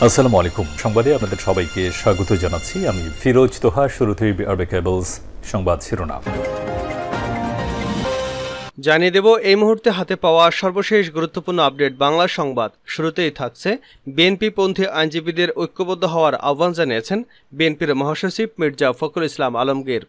আসসালামু আলাইকুম। সংবাদে আপনাদের সবাইকে স্বাগত জানাচ্ছি। আমি ফিরোজ তোহা। শুরুতেই আরবে কেবলস সংবাদ শিরোনাম জানিয়ে দেব এই মুহূর্তে হাতে পাওয়া সর্বশেষ গুরুত্বপূর্ণ আপডেট বাংলা সংবাদ। শুরুতেই থাকছে বিএনপিপন্থী আইনজীবীদের ঐক্যবদ্ধ হওয়ার আহ্বান জানিয়েছেন বিএনপির মহাসচিব মির্জা ফখরুল ইসলাম আলমগীর।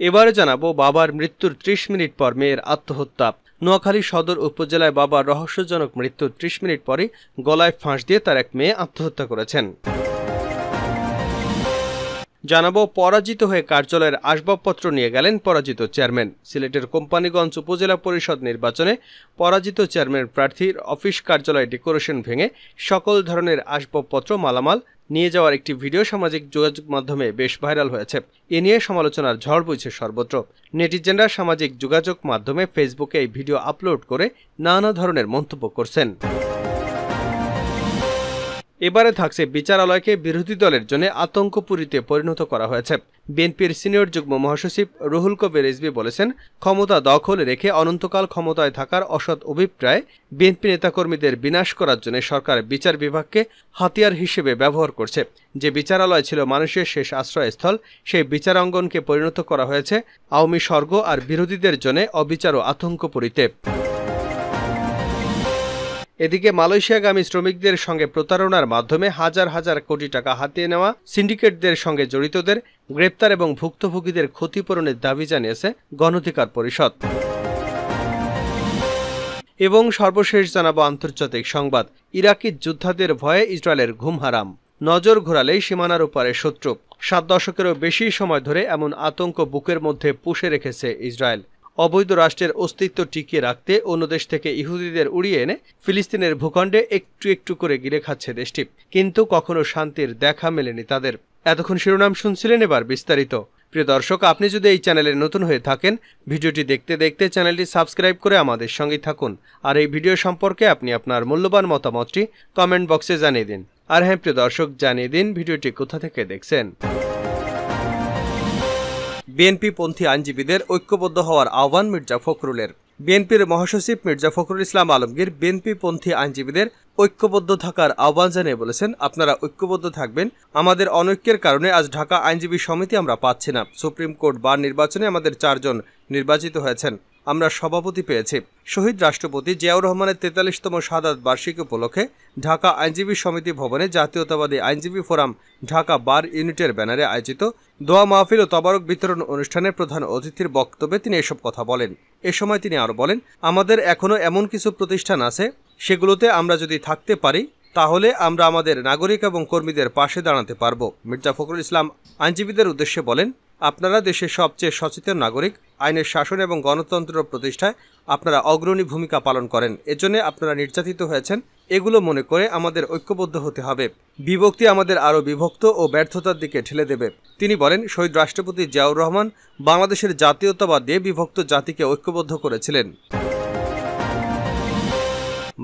এবারে জানাবো বাবার মৃত্যুর ৩০ মিনিট পর মেয়ের আত্মহত্যা। নোয়াখালী সদর উপজেলায় বাবার রহস্যজনক মৃত্যুর ৩০ মিনিট পরে গলায় ফাঁস দিয়ে তার এক মেয়ে আত্মহত্যা করেছেন। জানাবো পরাজিত হয়ে কার্যালয়ের আসবাবপত্র নিয়ে গেলেন পরাজিত চেয়ারম্যান। সিলেটের কোম্পানীগঞ্জ উপজেলা পরিষদ নির্বাচনে পরাজিত চেয়ারম্যান প্রার্থীর অফিস কার্যালয়ে ডেকোরেশন ভেঙে সকল ধরনের আসবাবপত্র মালামাল নিয়ে যাওয়ার একটি ভিডিও সামাজিক যোগাযোগ মাধ্যমে বেশ ভাইরাল হয়েছে। এ নিয়ে সমালোচনার ঝড় বইছে সর্বত্র। নেটিজেনরা সামাজিক যোগাযোগ মাধ্যমে ফেসবুকে এই ভিডিও আপলোড করে নানা ধরনের মন্তব্য করছেন। এবারে থাকছে বিচারালয়কে বিরোধী দলের জন্য আতঙ্কপুরীতে পরিণত করা হয়েছে। বিএনপির সিনিয়র যুগ্ম মহাসচিব রুহুল কবির রিজভী বলেছেন, ক্ষমতা দখলে রেখে অনন্তকাল ক্ষমতায় থাকার অসৎ অভিপ্রায় বিএনপি নেতাকর্মীদের বিনাশ করার জন্য সরকার বিচার বিভাগকে হাতিয়ার হিসেবে ব্যবহার করছে। যে বিচারালয় ছিল মানুষের শেষ আশ্রয়স্থল, সেই বিচারাঙ্গনকে পরিণত করা হয়েছে আওয়ামী স্বর্গ আর বিরোধীদের জন্য অবিচার ও আতঙ্কপুরীতে। এদিকে মালয়েশিয়াগামী শ্রমিকদের সঙ্গে প্রতারণার মাধ্যমে হাজার হাজার কোটি টাকা হাতিয়ে নেওয়া সিন্ডিকেটদের সঙ্গে জড়িতদের গ্রেপ্তার এবং ভুক্তভোগীদের ক্ষতিপূরণের দাবি জানিয়েছে গণঅধিকার পরিষদ। এবং সর্বশেষ জানাবো আন্তর্জাতিক সংবাদ। ইরাকি যোদ্ধাদের ভয়ে ইসরায়েলের ঘুম হারাম। নজর ঘোরালেই সীমানার ওপারে শত্রু। 7 দশকেরও বেশি সময় ধরে এমন আতঙ্ক বুকের মধ্যে পুষে রেখেছে ইসরায়েল। অবৈধ রাষ্ট্রের অস্তিত্ব টিকিয়ে রাখতে অন্য দেশ থেকে ইহুদিদের উড়িয়ে এনে ফিলিস্তিনের ভূখণ্ডে একটু একটু করে গিলে খাচ্ছে দেশটি, কিন্তু কখনো শান্তির দেখা মেলেনি তাদের। এতক্ষণ শিরোনাম শুনছিলেন, এবার বিস্তারিত। প্রিয় দর্শক, আপনি যদি এই চ্যানেলে নতুন হয়ে থাকেন, ভিডিওটি দেখতে দেখতে চ্যানেলটি সাবস্ক্রাইব করে আমাদের সঙ্গে থাকুন। আর এই ভিডিও সম্পর্কে আপনি আপনার মূল্যবান মতামতটি কমেন্ট বক্সে জানিয়ে দিন। আর হ্যাঁ প্রিয় দর্শক, জানিয়ে দিন ভিডিওটি কোথা থেকে দেখছেন। বিএনপিপন্থী আইনজীবীদের ঐক্যবদ্ধ হওয়ার আহ্বান মির্জা ফখরুলের। বিএনপির মহাসচিব মির্জা ফখরুল ইসলাম আলমগীর বিএনপিপন্থী আইনজীবীদের ঐক্যবদ্ধ থাকার আহ্বান জানিয়ে বলেছেন, আপনারা ঐক্যবদ্ধ থাকবেন। আমাদের অনৈক্যের কারণে আজ ঢাকা আইনজীবী সমিতি আমরা পাচ্ছি না। সুপ্রিম কোর্ট বার নির্বাচনে আমাদের 4 জন নির্বাচিত হয়েছেন, আমরা সভাপতি পেয়েছি। শহীদ রাষ্ট্রপতি জিয়াউর রহমানের 43তম শাহাদাত বার্ষিকী উপলক্ষে ঢাকা আইনজীবী সমিতি ভবনে জাতীয়তাবাদী আইনজীবী ফোরাম ঢাকা বার ইউনিটের ব্যানারে আয়োজিত দোয়া মাহফিল ও তবারক বিতরণ অনুষ্ঠানের প্রধান অতিথির বক্তব্যে তিনি এসব কথা বলেন। এ সময় তিনি আরও বলেন, আমাদের এখনও এমন কিছু প্রতিষ্ঠান আছে, সেগুলোতে আমরা যদি থাকতে পারি তাহলে আমরা আমাদের নাগরিক এবং কর্মীদের পাশে দাঁড়াতে পারব। মির্জা ফখরুল ইসলাম আইনজীবীদের উদ্দেশ্যে বলেন, আপনারা দেশের সবচেয়ে সচেতন নাগরিক। আইনের শাসন এবং গণতন্ত্র প্রতিষ্ঠায় আপনারা অগ্রণী ভূমিকা পালন করেন। এজন্য আপনারা নির্যাতিত হয়েছেন। এগুলো মনে করে আমাদের ঐক্যবদ্ধ হতে হবে। বিভক্তি আমাদের আরও বিভক্ত ও ব্যর্থতার দিকে ঠেলে দেবে। তিনি বলেন, শহীদ রাষ্ট্রপতি জিয়াউর রহমান বাংলাদেশের জাতীয়তাবাদ দিয়ে বিভক্ত জাতিকে ঐক্যবদ্ধ করেছিলেন।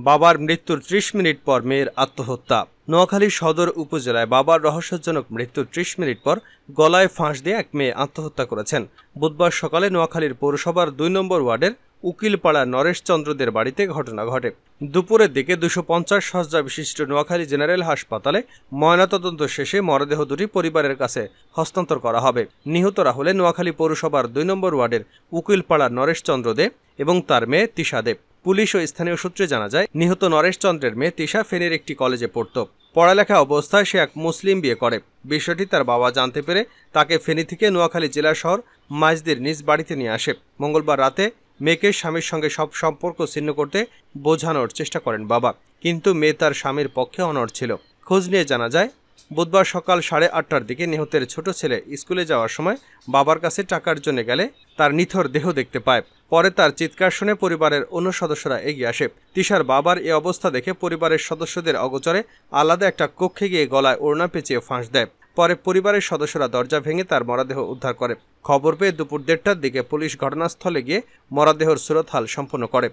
বাবার মৃত্যুর 30 মিনিট পর মেয়ের আত্মহত্যা। নোয়াখালী সদর উপজেলায় বাবার রহস্যজনক মৃত্যুর 30 মিনিট পর গলায় ফাঁস দিয়ে এক মেয়ে আত্মহত্যা করেছেন। বুধবার সকালে নোয়াখালীর পৌরসভার 2 নম্বর ওয়ার্ডের উকিলপাড়া নরেশ চন্দ্রদের বাড়িতে ঘটনা ঘটে। দুপুরের দিকে 250 শয্যা বিশিষ্ট নোয়াখালী জেনারেল হাসপাতালে ময়নাতদন্ত শেষে মরদেহ দুটি পরিবারের কাছে হস্তান্তর করা হবে। নিহতরা হলেন নোয়াখালী পৌরসভার 2 নম্বর ওয়ার্ডের উকিলপাড়া নরেশ চন্দ্র দে এবং তার মেয়ে তিশা দেব। পুলিশ ও স্থানীয় সূত্রে জানা যায়, নিহত নরেশ চন্দ্রের মেয়ে তিশা ফেনীর একটি কলেজে পড়ত। পড়ালেখা অবস্থায় সে এক মুসলিম বিয়ে করে। বিষয়টি তার বাবা জানতে পেরে তাকে ফেনী থেকে নোয়াখালী জেলা শহর মাইজদির নিজ বাড়িতে নিয়ে আসে। মঙ্গলবার রাতে মেয়েকে স্বামীর সঙ্গে সব সম্পর্ক ছিন্ন করতে বোঝানোর চেষ্টা করেন বাবা, কিন্তু মেয়ে তার স্বামীর পক্ষে অনড় ছিল। খোঁজ নিয়ে জানা যায়, বুধবার সকাল 8:30টার দিকে নিহতের ছোট ছেলে স্কুলে যাওয়ার সময় বাবার কাছে টাকার জন্য গেলে তার নিথর দেহ দেখতে পায়। পরে তার চিৎকার শুনে পরিবারের অন্য সদস্যরা এগিয়ে আসে। তিশার বাবার এই অবস্থা দেখে পরিবারের সদস্যদের অগোচরে আলাদা একটা কক্ষে গিয়ে গলায় ওড়না পেঁচিয়ে ফাঁস দেয়। পরে পরিবারের সদস্যরা দরজা ভেঙে তার মরদেহ উদ্ধার করে। খবর পেয়ে দুপুর 1:30টার দিকে পুলিশ ঘটনাস্থলে গিয়ে মরদেহর সুরতহাল সম্পন্ন করে।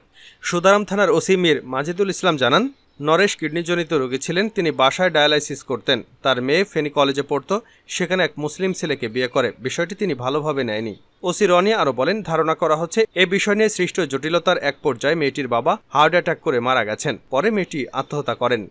সুদারাম থানার ওসি মীর মাজিদুল ইসলাম জানান, নরেশ কিডনিজনিত রোগী ছিলেন। তিনি বাসায় ডায়ালাইসিস করতেন। তার মেয়ে ফেনী কলেজে পড়তো, সেখানে এক মুসলিম ছেলেকে বিয়ে করে। বিষয়টি তিনি ভালোভাবে নেয়নি। ওসি রনি আরও বলেন, ধারণা করা হচ্ছে এ বিষয় নিয়ে সৃষ্ট জটিলতার এক পর্যায়ে মেয়েটির বাবা হার্ট অ্যাটাক করে মারা গেছেন। পরে মেয়েটি আত্মহত্যা করেন।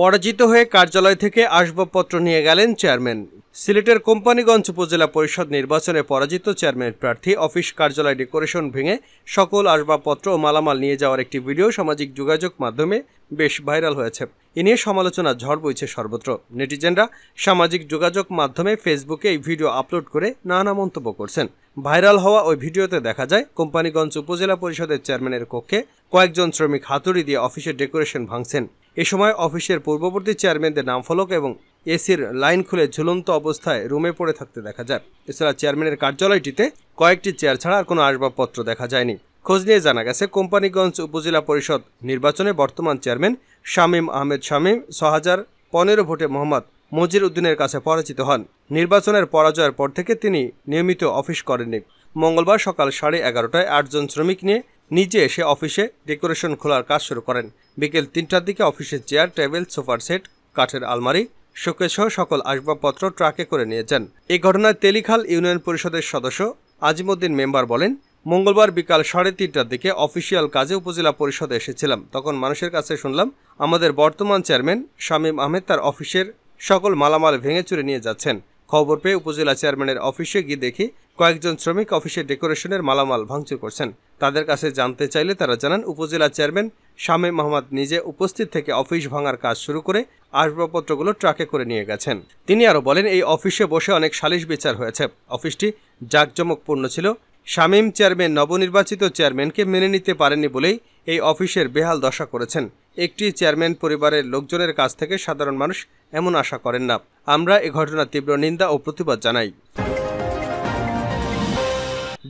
পরাজিত হয়ে কার্যালয় থেকে আসবাবপত্র নিয়ে গেলেন চেয়ারম্যান। সিলেটের কোম্পানীগঞ্জ উপজেলা পরিষদ নির্বাচনে পরাজিত চেয়ারম্যান প্রার্থী অফিস কার্যালয় ডেকোরেশন ভেঙে সকল আসবাবপত্র ও মালামাল নিয়ে যাওয়ার একটি ভিডিও সামাজিক যোগাযোগ মাধ্যমে বেশ ভাইরাল হয়েছে। এ নিয়ে সমালোচনা ঝড় বইছে সর্বত্র। নেটিজেনরা সামাজিক যোগাযোগ মাধ্যমে ফেসবুকে এই ভিডিও আপলোড করে নানা মন্তব্য করছেন। ভাইরাল হওয়া ওই ভিডিওতে দেখা যায় কোম্পানীগঞ্জ উপজেলা পরিষদের চেয়ারম্যানের কক্ষে কয়েকজন শ্রমিক হাতুড়ি দিয়ে অফিসের ডেকোরেশন ভাঙছেন। এ সময় অফিসের পূর্ববর্তী চেয়ারম্যানদের নামফলক এবং এসির লাইন খুলে ঝুলন্ত অবস্থায় রুমে পড়ে থাকতে দেখা যায়। এছাড়া চেয়ারম্যানের কার্যালয়টিতে কয়েকটি চেয়ার ছাড়া আর কোনো আসবাবপত্র দেখা যায়নি। খোঁজ নিয়ে জানা গেছে, কোম্পানীগঞ্জ উপজেলা পরিষদ নির্বাচনে বর্তমান চেয়ারম্যান শামীম আহমেদ শামীম ৬,০১৫ ভোটে মোহাম্মদ মজির উদ্দিনের কাছে পরাজিত হন। নির্বাচনের পরাজয়ের পর থেকে তিনি নিয়মিত অফিস করেননি। মঙ্গলবার সকাল 11:30টায় ৮ জন শ্রমিক নিয়ে নিজে এসে অফিসে ডেকোরেশন খোলার কাজ শুরু করেন। বিকেল ৩টার দিকে অফিসের চেয়ার, টেবিল, সোফার সেট, কাঠের আলমারি, শোকেস সহ সকল আসবাবপত্র ট্রাকে করে নিয়ে যান। এই ঘটনায় তেলিখাল ইউনিয়ন পরিষদের সদস্য আজিমউদ্দিন মেম্বার বলেন, মঙ্গলবার বিকাল 3:30টার দিকে অফিসিয়াল কাজে উপজেলা পরিষদে এসেছিলাম। তখন মানুষের কাছে শুনলাম আমাদের বর্তমান চেয়ারম্যান শামীম আহমেদ তার অফিসের সকল মালামাল ভেঙে চুরে নিয়ে যাচ্ছেন। খবর পেয়ে উপজেলা চেয়ারম্যানের অফিসে গিয়ে দেখি কয়েকজন শ্রমিক অফিসের ডেকোরেশনের মালামাল ভাঙচুর করছেন। তাদের কাছে জানতে চাইলে তারা জানান, উপজেলা চেয়ারম্যান শামীম আহমদ নিজে উপস্থিত থেকে অফিস ভাঙার কাজ শুরু করে আসবাবপত্রগুলো ট্রাকে করে নিয়ে গেছেন। তিনি আরও বলেন, এই অফিসে বসে অনেক সালিশ বিচার হয়েছে। অফিসটি জাঁকজমকপূর্ণ ছিল। শামীম চেয়ারম্যান নবনির্বাচিত চেয়ারম্যানকে মেনে নিতে পারেননি বলেই এই অফিসের বেহাল দশা করেছেন। একটি চেয়ারম্যান পরিবারের লোকজনের কাছ থেকে সাধারণ মানুষ এমন আশা করেন না। আমরা এ ঘটনার তীব্র নিন্দা ও প্রতিবাদ জানাই।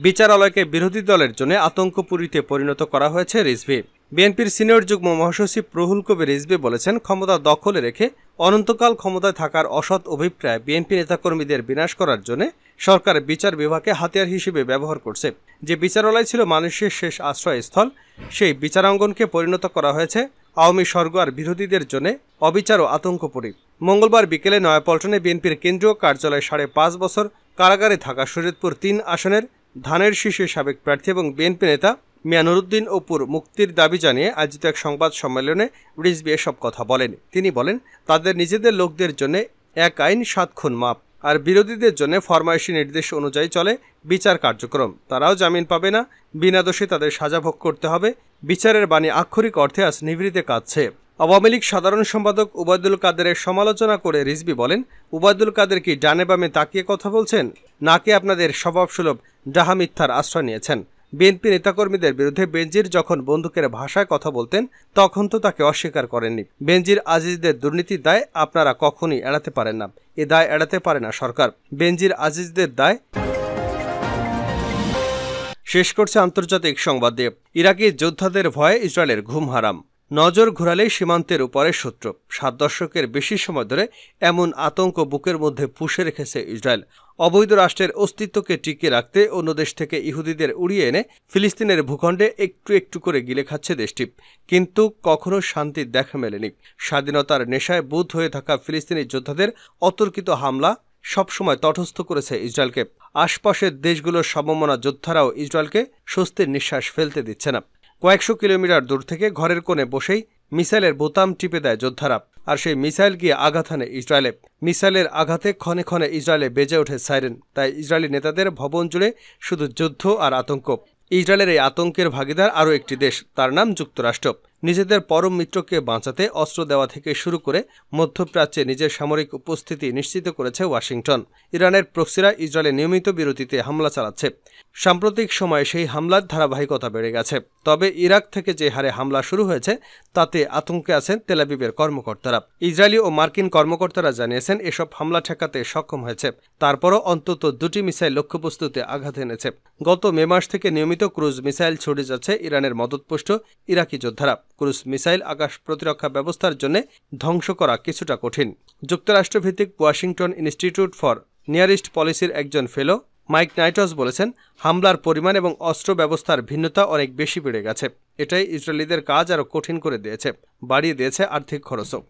বিচারালয়কে বিরোধী দলের জন্য আতঙ্কপুরীতে পরিণত করা হয়েছে রিজভী। বিএনপির সিনিয়র যুগ্ম মহাসচিব রুহুল কবির রিজভী বলেছেন, ক্ষমতা দখলে রেখে অনন্তকাল ক্ষমতায় থাকার অসৎ অভিপ্রায় বিএনপি নেতাকর্মীদের বিনাশ করার জন্য সরকার বিচার বিভাগকে হাতিয়ার হিসেবে ব্যবহার করছে। যে বিচারালয় ছিল মানুষের শেষ আশ্রয়স্থল, সেই বিচারাঙ্গনকে পরিণত করা হয়েছে আওয়ামী স্বর্গ আর বিরোধীদের জন্য অবিচার ও আতঙ্কপুরী। মঙ্গলবার বিকেলে নয়াপল্টনে বিএনপির কেন্দ্রীয় কার্যালয়ে 5.5 বছর কারাগারে থাকা শরীয়তপুর 3 আসনের ধানের শীষের সাবেক প্রার্থী এবং বিএনপি নেতা মিয়া নুরুদ্দিন অপুর মুক্তির দাবি জানিয়ে আয়োজিত এক সংবাদ সম্মেলনে রিজভী এসব কথা বলেন। তিনি বলেন, তাদের নিজেদের লোকদের জন্য এক আইন 7 খুন মাপ, আর বিরোধীদের জন্য ফরমায়েশি নির্দেশ অনুযায়ী চলে বিচার কার্যক্রম। তারাও জামিন পাবে না, বিনা দোষে তাদের সাজা ভোগ করতে হবে। বিচারের বাণী আক্ষরিক অর্থে আজ নিভৃতে কাঁদছে। আওয়ামী লীগ সাধারণ সম্পাদক ওবায়দুল কাদেরের সমালোচনা করে রিজভী বলেন, ওবায়দুল কাদের কি ডানে বামে তাকিয়ে কথা বলছেন, নাকি আপনাদের স্বভাবসুলভ ডাহা মিথ্যার আশ্রয় নিয়েছেন? বিএনপি নেতাকর্মীদের বিরুদ্ধে বেনজির যখন বন্দুকের ভাষায় কথা বলতেন তখন তো তাকে অস্বীকার করেননি। বেনজির আজিজদের দুর্নীতির দায় আপনারা কখনই এড়াতে পারেন না। এ দায় এড়াতে পারে না সরকার। বেনজির আজিজদের দায়। শেষ করছে আন্তর্জাতিক সংবাদ দিয়ে, ইরাকি যোদ্ধাদের ভয়ে ইসরায়েলের ঘুম হারাম। নজর ঘোরালেই সীমান্তের উপরে শত্রু। 7 দশকের বেশি সময় ধরে এমন আতঙ্ক বুকের মধ্যে পুষে রেখেছে ইসরায়েল। অবৈধ রাষ্ট্রের অস্তিত্বকে টিকিয়ে রাখতে অন্য দেশ থেকে ইহুদিদের উড়িয়ে এনে ফিলিস্তিনের ভূখণ্ডে একটু একটু করে গিলে খাচ্ছে দেশটি, কিন্তু কখনো শান্তির দেখা মেলেনি। স্বাধীনতার নেশায় বুঁদ হয়ে থাকা ফিলিস্তিনি যোদ্ধাদের অতর্কিত হামলা সবসময় তটস্থ করেছে ইসরায়েলকে। আশপাশের দেশগুলোর সমমনা যোদ্ধারাও ইসরায়েলকে স্বস্তির নিঃশ্বাস ফেলতে দিচ্ছে না। কয়েকশো কিলোমিটার দূর থেকে ঘরের কোণে বসেই মিসাইলের বোতাম টিপে দেয় যোদ্ধারা, আর সেই মিসাইল গিয়ে আঘাত হানে ইসরায়েলে। মিসাইলের আঘাতে ক্ষণে ক্ষণে ইসরায়েলে বেজে ওঠে সাইরেন। তাই ইসরায়েলি নেতাদের ভবন জুড়ে শুধু যুদ্ধ আর আতঙ্ক। ইসরায়েলের এই আতঙ্কের ভাগিদার আরও একটি দেশ, তার নাম যুক্তরাষ্ট্র। নিজেদের পরম মিত্রকে বাঁচাতে অস্ত্র দেওয়া থেকে শুরু করে মধ্যপ্রাচ্যে নিজের সামরিক উপস্থিতি নিশ্চিত করেছে ওয়াশিংটন। ইরানের প্রক্সিরা ইসরায়েলে নিয়মিত বিরতিতে হামলা চালাচ্ছে। সাম্প্রতিক সময়ে সেই হামলার ধারাবাহিকতা বেড়ে গেছে। তবে ইরাক থেকে যে হারে হামলা শুরু হয়েছে তাতে আতঙ্কে আছেন তেল আবিবের কর্মকর্তারা। ইসরায়েলি ও মার্কিন কর্মকর্তারা জানিয়েছেন এসব হামলা ঠেকাতে সক্ষম হয়েছে। তারপরও অন্তত 2টি মিসাইল লক্ষ্যবস্তুতে আঘাত এনেছে। গত মে মাস থেকে নিয়মিত ক্রুজ মিসাইল ছড়ে যাচ্ছে ইরানের মদতপুষ্ট ইরাকি যোদ্ধারা। ক্রুজ মিসাইল আকাশ প্রতিরক্ষা ব্যবস্থার জন্য ধ্বংস করা কিছুটা কঠিন। যুক্তরাষ্ট্রভিত্তিক Washington Institute for Near East পলিসির একজন ফেলো মাইক নাইটস বলেছেন, হামলার পরিমাণ এবং অস্ত্র ব্যবস্থার ভিন্নতা অনেক বেশি বেড়ে গেছে। এটাই ইসরায়েলিদের কাজ আরও কঠিন করে দিয়েছে, বাড়িয়ে দিয়েছে আর্থিক খরচও।